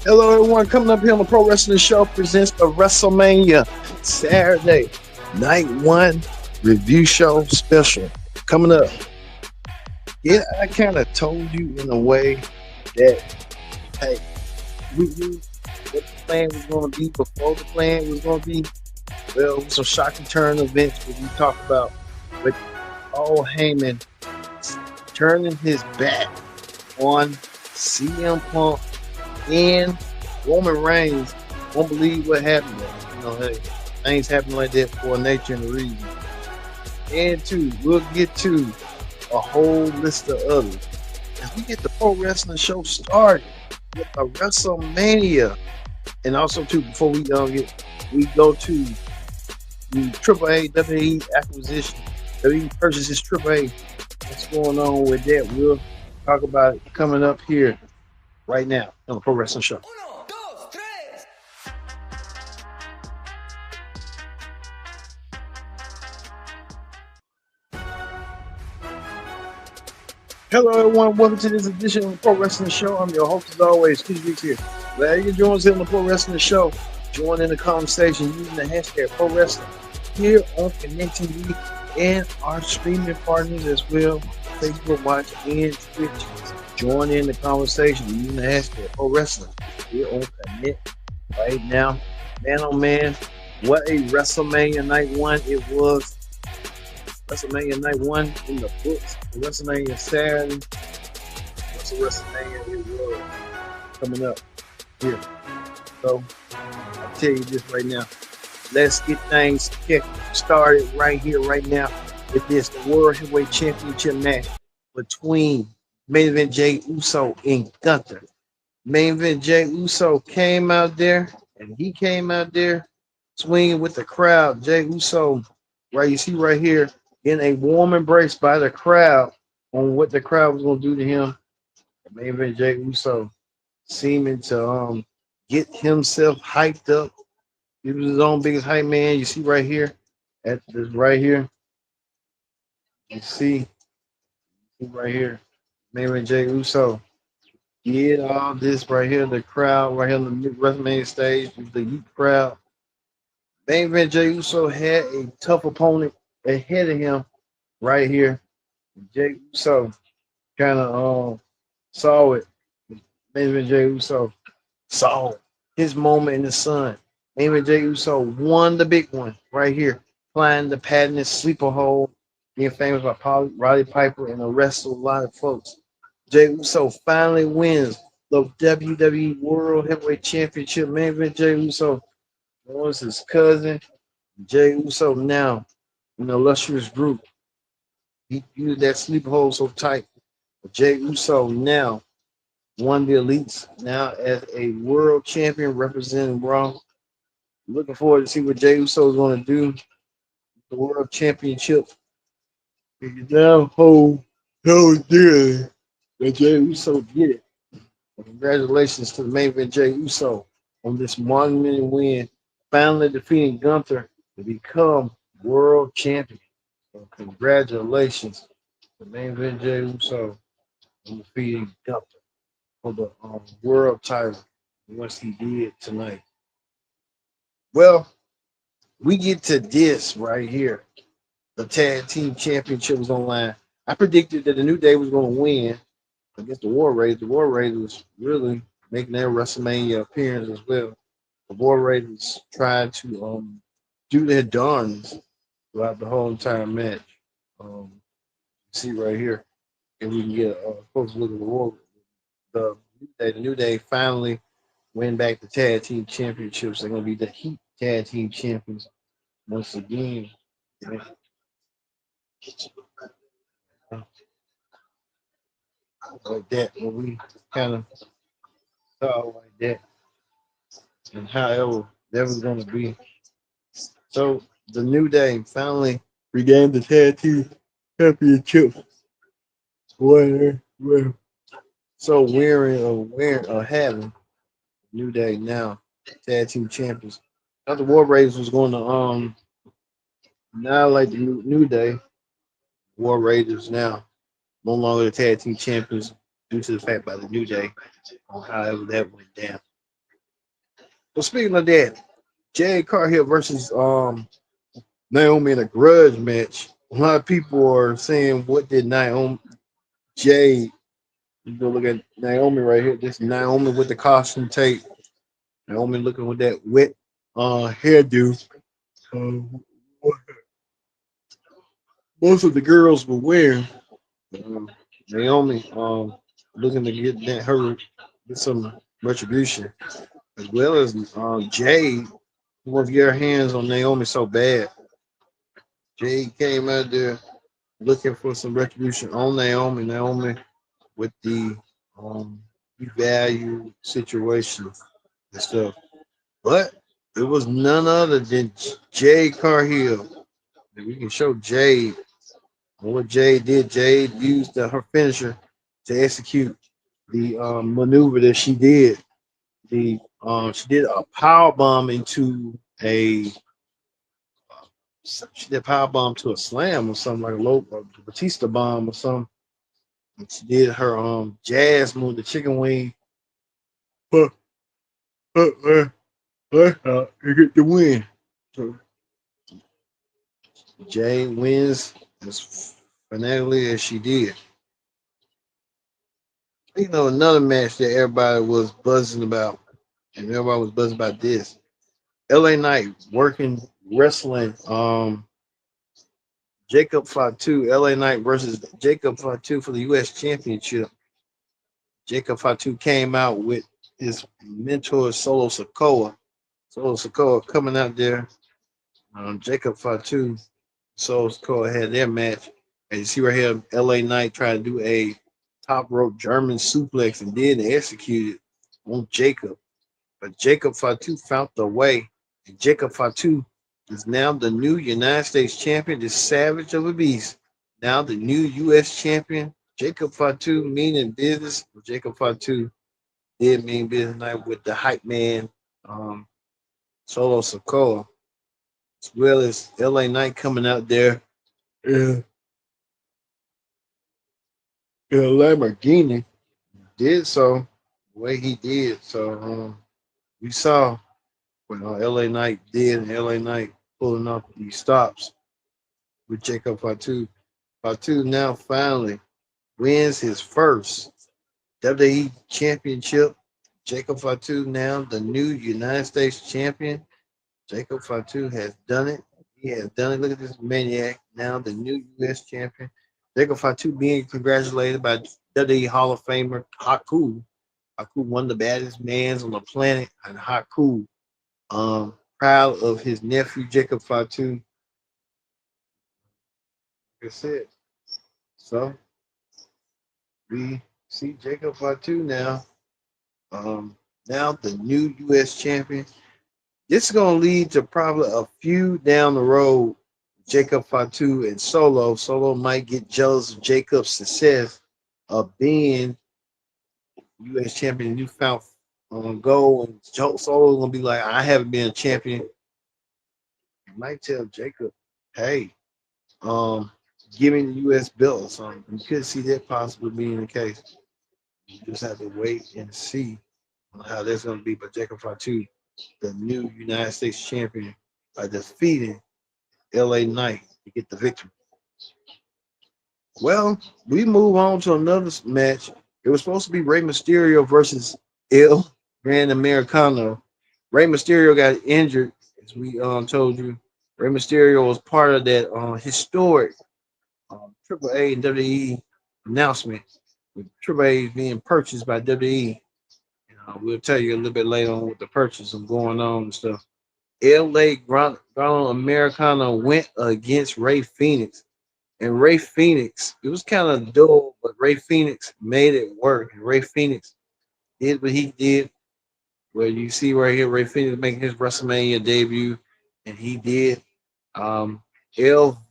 Hello, everyone. Coming up here on the Pro Wrestling Show presents the WrestleMania Saturday Night One Review Show Special. Coming up. Yeah, I kind of told you in a way that, hey, we knew what the plan was going to be before the plan was going to be. Well, some shocking turn events that we talked about with all Heyman turning his back on CM Punk and Roman Reigns. Won't believe what happened there. Hey, things happen like that for a nature and a reason. And two, we'll get to a whole list of others as we get the Pro Wrestling Show started with a WrestleMania. And also too, before we go to the Triple A WWE acquisition. WWE purchases Triple A. What's going on with that? We'll talk about it coming up here right now on the Pro Wrestling Show. Uno, dos, tres. Hello, everyone. Welcome to this edition of the Pro Wrestling Show. I'm your host, as always, Keith here. Glad you join us here on the Pro Wrestling Show. Join in the conversation using the hashtag Pro Wrestling here on Connecting TV and our streaming partners as well, Facebook Watch and Twitch. Join in the conversation using the hashtag Pro Wrestling here on Connect right now. Man, oh man, what a WrestleMania Night One it was. WrestleMania Night One in the books. WrestleMania Saturday. What's a WrestleMania it was coming up here. So I'll tell you this right now. Let's get things started right here, right now, with this the World Heavyweight Championship match between main event Jey Uso and Gunther. Main event Jey Uso came out there, and he came out there swinging with the crowd. Jey Uso, right, you see right here, in a warm embrace by the crowd on what the crowd was going to do to him. Main event Jey Uso seeming to get himself hyped up. He was his own biggest hype man. You see right here, at this right here. You see right here, main event Jey Uso. Yeah, all this right here, the crowd right here on the WrestleMania stage, the youth crowd. Main event Jey Uso had a tough opponent ahead of him right here. Jey Uso kind of saw it. Main event Jey Uso saw his moment in the sun. Main event Jey Uso won the big one right here, flying the patented sleeper hold, being famous by Roddy Piper and the rest of a lot of folks. Jey Uso finally wins the WWE World Heavyweight Championship. Main event Jey Uso was his cousin. Jey Uso now in the illustrious group. He used that sleeper hold so tight. Jey Uso now won the elites now as a world champion representing Raw. Looking forward to see what Jey Uso is going to do. The world championship. Now hold dearly that Jey Uso did it. Congratulations to the main event Jey Uso on this monumental win, finally defeating Gunther to become world champion. So congratulations to the main event Jey Uso on defeating Gunther for the world title once he did tonight. Well, we get to this right here. The tag team championship was online. I predicted that the New Day was going to win against the War Raiders. The War Raiders really making their WrestleMania appearance as well. The War Raiders tried to do their darns throughout the whole entire match. See right here, and we can get a close look at the War. The New Day finally win back the tag team championships. They're going to be the Heat tag team champions once again. Like that, when we kind of saw like that, and however that was going to be. So the New Day finally regained the tag team championship. We're so wearing having New Day now tag team champions. Now the War Raiders was going to now like the New Day. War Raiders now no longer the tag team champions due to the fact by the New Day on however that went down. So speaking of that, Jade Cargill versus Naomi in a grudge match. A lot of people are saying, what did Naomi Jade? You go look at Naomi right here. This Naomi with the costume tape. Naomi looking with that wet hairdo. Um, most of the girls were wearing. Um, Naomi looking to get that her get some retribution, as well as Jade who wants to get her hands on Naomi so bad. Jade came out there looking for some retribution on Naomi. Naomi with the value situation and stuff. But it was none other than Jade Cargill. And we can show Jade what Jade did. Jade used her finisher to execute the maneuver that she did. The she did a power bomb into a she did a power bomb to a slam or something like a Batista bomb or something. And she did her jazz move, the chicken wing. You get the win. So Jay wins as finale as she did. You know, another match that everybody was buzzing about, and everybody was buzzing about this. LA Knight working wrestling. Jacob Fatu, LA Knight versus Jacob Fatu for the U.S. Championship. Jacob Fatu came out with his mentor Solo Sokoa. Solo Sokoa coming out there. Jacob Fatu, Solo Sokoa had their match. And you see right here, LA Knight trying to do a top rope German suplex and did execute it on Jacob. But Jacob Fatu found the way. And Jacob Fatu is now the new United States champion, the savage of a beast. Now the new U.S. champion. Jacob Fatu meaning business. Jacob Fatu did mean business night with the hype man, Solo Sokoa, as well as LA Knight coming out there. Yeah, Lamborghini did so the way he did. So we saw what LA Knight did, and LA Knight pulling off these stops with Jacob Fatu. Fatu now finally wins his first WWE Championship. Jacob Fatu now the new United States champion. Jacob Fatu has done it. He has done it. Look at this maniac now the new U.S. champion. Jacob Fatu being congratulated by WWE Hall of Famer Haku. Haku, one of the baddest mans on the planet, and Haku, proud of his nephew Jacob Fatu. Like I said, so we see Jacob Fatu now. Now the new U.S. champion. This is going to lead to probably a few down the road. Jacob Fatu and Solo. Solo might get jealous of Jacob's success of being U.S. champion. You found goal, and Solo gonna be like, I haven't been a champion. You might tell Jacob, hey, give me the U.S. belt or something. You could see that possibly being the case. You just have to wait and see how that's gonna be. But Jacob Fatu, the new United States champion, by defeating LA Knight to get the victory. Well, we move on to another match. It was supposed to be Rey Mysterio versus El Grand Americano. Rey Mysterio got injured, as we told you. Rey Mysterio was part of that historic Triple A and WWE announcement with Triple A being purchased by WWE. We'll tell you a little bit later on what the purchase is going on and stuff. LA Grand Americano went against Ray Phoenix. And Ray Phoenix, it was kind of dull, but Ray Phoenix made it work. And Ray Phoenix did what he did. Where you see right here, Ray Phoenix making his WrestleMania debut, and he did. El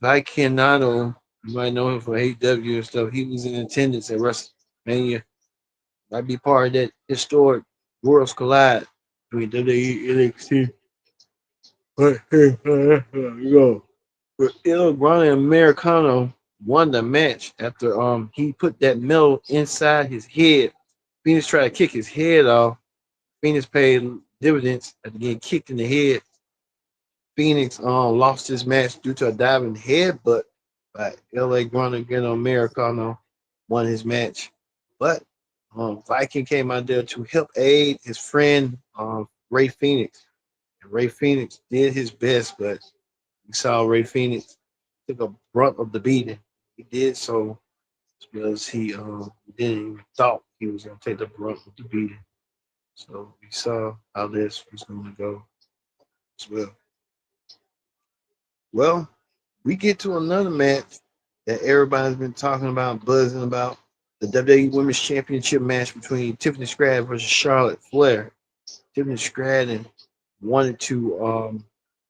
Vikinano, you might know him from AEW and stuff. He was in attendance at WrestleMania. Might be part of that historic Worlds Collide between WWE and NXT. But here you go. But El Grande Americano won the match after he put that metal inside his head. Phoenix tried to kick his head off. Phoenix paid dividends after getting kicked in the head. Phoenix lost this match due to a diving headbutt by LA Grande Americano, won his match. But Viking came out there to help aid his friend Ray Phoenix. And Ray Phoenix did his best, but we saw Ray Phoenix took a brunt of the beating. He did so because he didn't even thought he was going to take the brunt of the beating. So we saw how this was going to go as well. Well, we get to another match that everybody's been talking about, buzzing about, the WWE Women's Championship match between Tiffany Stratton versus Charlotte Flair. Tiffany Stratton wanted to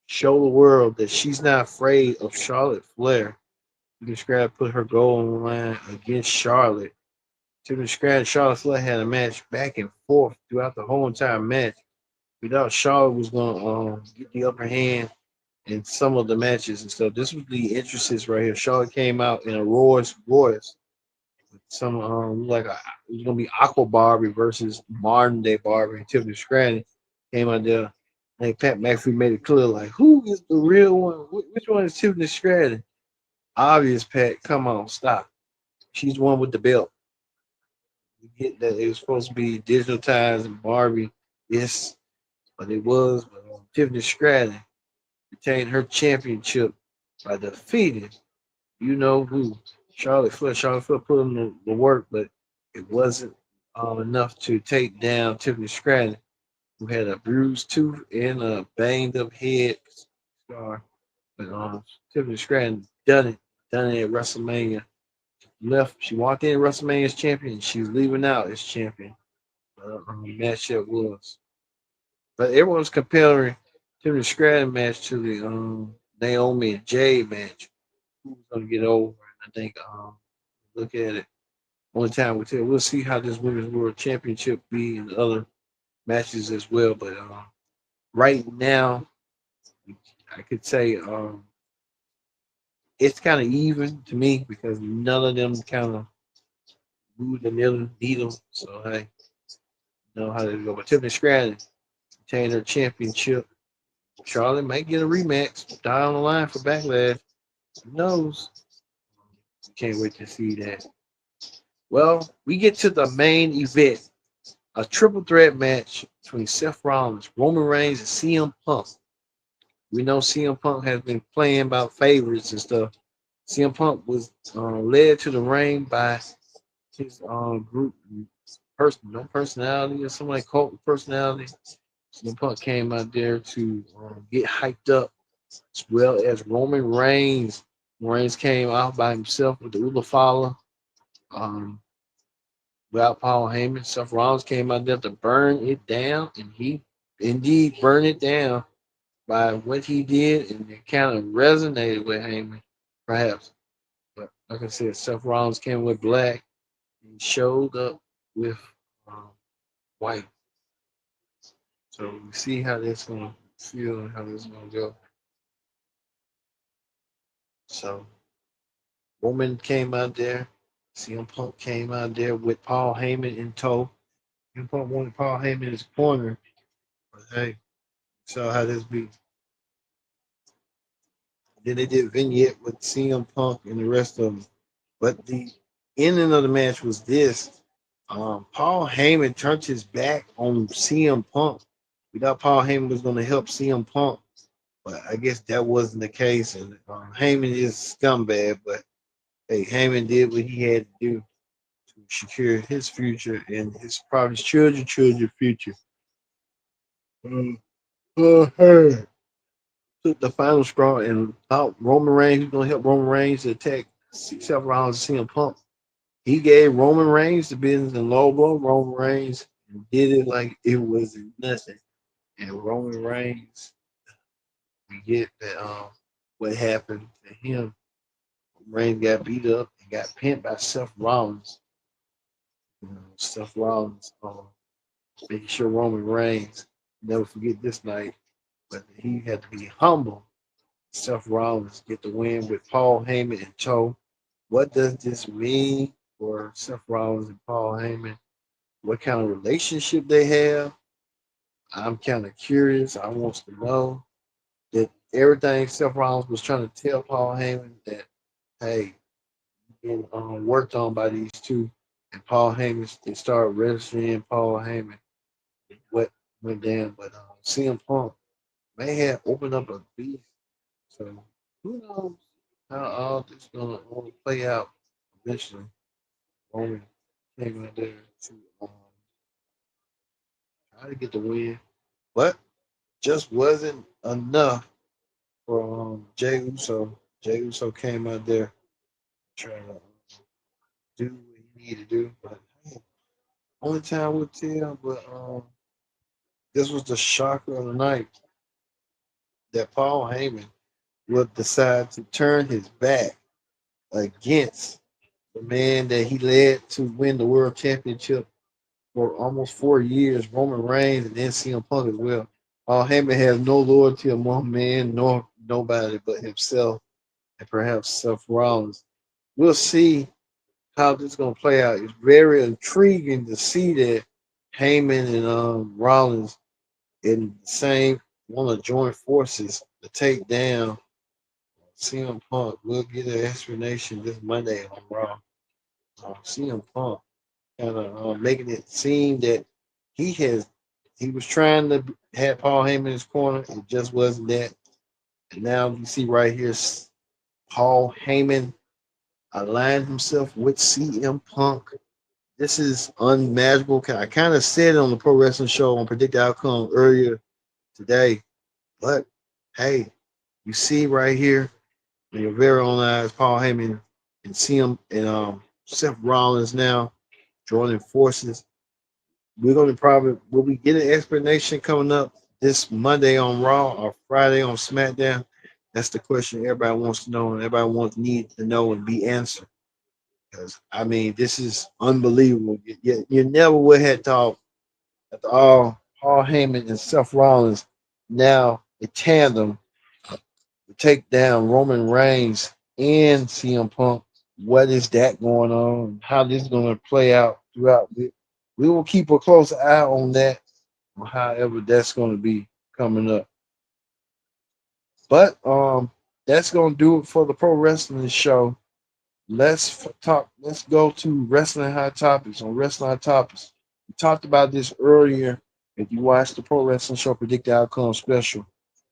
show the world that she's not afraid of Charlotte Flair. Tiffany Stratton put her goal on the line against Charlotte. Tiffany Stratton and Charlotte Flair had a match back and forth throughout the whole entire match. We thought Charlotte was going to get the upper hand in some of the matches and stuff. This was the entrances right here. Charlotte came out in a Rolls Royce. Some it was gonna be Aqua Barbie versus modern day Barbie, and Tiffany Stratton came out there. And Pat McAfee made it clear, like, who is the real one? Which one is Tiffany Stratton? Obvious, Pat. Come on, stop. She's the one with the belt. You get that it was supposed to be Digital Times and Barbie, yes, but it was. But Tiffany Stratton retained her championship by defeating you know who. Charlotte Flair. Charlotte Flair put in the work, but it wasn't enough to take down Tiffany Stratton, who had a bruised tooth and a banged up head scar. But Tiffany Stratton done it at WrestleMania. She walked in WrestleMania as champion. She's leaving out as champion. Matchup was. But everyone's comparing Tiffany Stratton match to the Naomi and Jade match. Who's gonna get over? I think look at it. Only time we tell. We'll see how this women's world championship be in other matches as well. But right now, I could say it's kind of even to me because none of them kind of move the needle. So hey, know how to go. But Tiffany Stratton retained her championship. Charlotte might get a rematch down the line for Backlash. Who knows? Can't wait to see that. Well, we get to the main event, a triple threat match between Seth Rollins, Roman Reigns, and CM Punk. We know CM Punk has been playing about favorites and stuff. CM Punk was led to the ring by his group personality or something like cult personality. CM Punk came out there to get hyped up, as well as Roman Reigns. Reigns came out by himself with the Ula Fala. Without Paul Heyman, Seth Rollins came out there to burn it down, and he indeed burned it down by what he did, and it kind of resonated with Heyman, perhaps. But like I said, Seth Rollins came with black and showed up with white. So we see how this gonna feel and how this gonna go. So Roman came out there. CM Punk came out there with Paul Heyman in tow. CM Punk wanted Paul Heyman in his corner. But hey, so how this be. Then they did vignette with CM Punk and the rest of them. But the ending of the match was this. Paul Heyman turned his back on CM Punk. We thought Paul Heyman was going to help CM Punk, but I guess that wasn't the case. And Heyman is scumbag, but hey, Heyman did what he had to do to secure his future and his probably children's future. Hey. Took the final straw and thought Roman Reigns was going to help Roman Reigns to attack Seth Rollins and CM Punk. He gave Roman Reigns the business and low blow Roman Reigns and did it like it was nothing. And Roman Reigns, we get that what happened to him. Reigns got beat up and got pinned by Seth Rollins. Seth Rollins making sure Roman Reigns never forget this night, but he had to be humble. Seth Rollins get the win with Paul Heyman in tow. What does this mean for Seth Rollins and Paul Heyman? What kind of relationship they have? I'm kind of curious. I want to know that everything Seth Rollins was trying to tell Paul Heyman that, hey, being worked on by these two, and Paul Heyman, they started registering Paul Heyman. What went down, but CM Punk may have opened up a beef. So who knows how all this gonna play out eventually. Roman came out there to try to get the win, but just wasn't enough for Jey Uso. Jey Uso came out there trying to do what he needed to do, but hey, only time we'll tell. But this was the shocker of the night that Paul Heyman would decide to turn his back against the man that he led to win the world championship for almost 4 years, Roman Reigns, and then CM Punk as well. Heyman has no loyalty among man nor nobody but himself and perhaps Seth Rollins. We'll see how this is going to play out. It's very intriguing to see that Heyman and Rollins in the same want to join forces to take down CM Punk. We'll get an explanation this Monday on Raw. CM Punk kind of making it seem that he was trying to have Paul Heyman in his corner. It just wasn't that. And now you see right here, Paul Heyman aligned himself with CM Punk. This is unmanageable. I kind of said it on the Pro Wrestling Show on Predict the Outcome earlier today, but hey, you see right here in your very own eyes, Paul Heyman and CM and Seth Rollins now joining forces. We're gonna probably will we get an explanation coming up this Monday on Raw or Friday on SmackDown? That's the question everybody wants to know and everybody wants need to know and be answered. Because I mean, this is unbelievable. You never would have thought after all Paul Heyman and Seth Rollins now a tandem to take down Roman Reigns and CM Punk. What is that going on? How this is going to play out throughout? We will keep a close eye on that. However, that's going to be coming up. But that's going to do it for the Pro Wrestling Show. Let's talk. Let's go to Wrestling Hot Topics on Wrestling Hot Topics. We talked about this earlier. If you watched the Pro Wrestling Show Predict the Outcome special,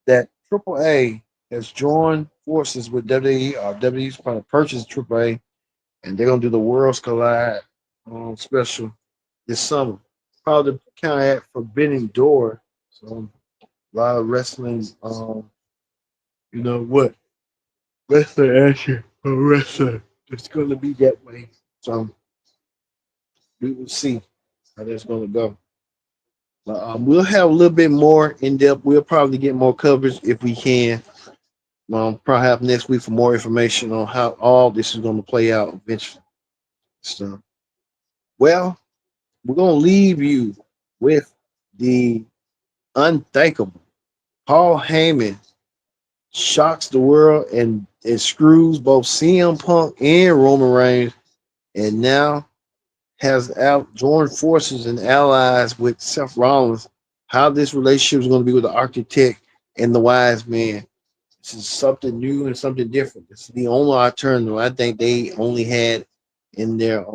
that Triple A has joined forces with WWE. WWE's going to purchase Triple A, and they're going to do the Worlds Collide special this summer. Probably kind of at Forbidden Door. So a lot of wrestling. You know what? Wrestling action for wrestling. It's going to be that way. So we will see how that's going to go. But we'll have a little bit more in depth. We'll probably get more coverage if we can. Perhaps next week for more information on how all this is going to play out eventually. So, well, we're going to leave you with the unthinkable. Paul Heyman shocks the world and it screws both CM Punk and Roman Reigns, and now has out joined forces and allies with Seth Rollins. How this relationship is going to be with the architect and the wise man. This is something new and something different. This is the only alternative I think they only had in their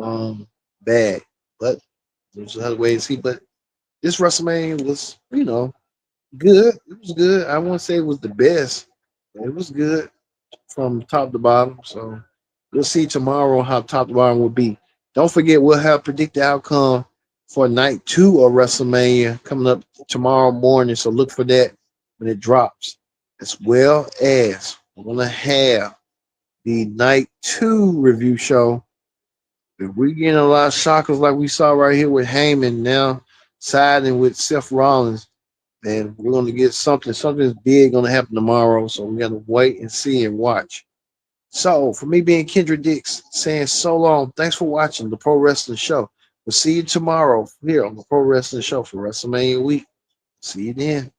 bag. But there's another way to see. But this WrestleMania was, good. It was good. I won't say it was the best. It was good from top to bottom. So we'll see tomorrow how top to bottom will be. Don't forget, we'll have predict the outcome for night 2 of WrestleMania coming up tomorrow morning. So look for that when it drops. As well as we're going to have the night 2 review show. If we're getting a lot of shockers like we saw right here with Heyman now siding with Seth Rollins, and we're going to get something's big going to happen tomorrow. So we got to wait and see and watch. So for me being Kendra Dix saying so long, thanks for watching the Pro Wrestling Show. We'll see you tomorrow here on the Pro Wrestling Show for WrestleMania week. See you then.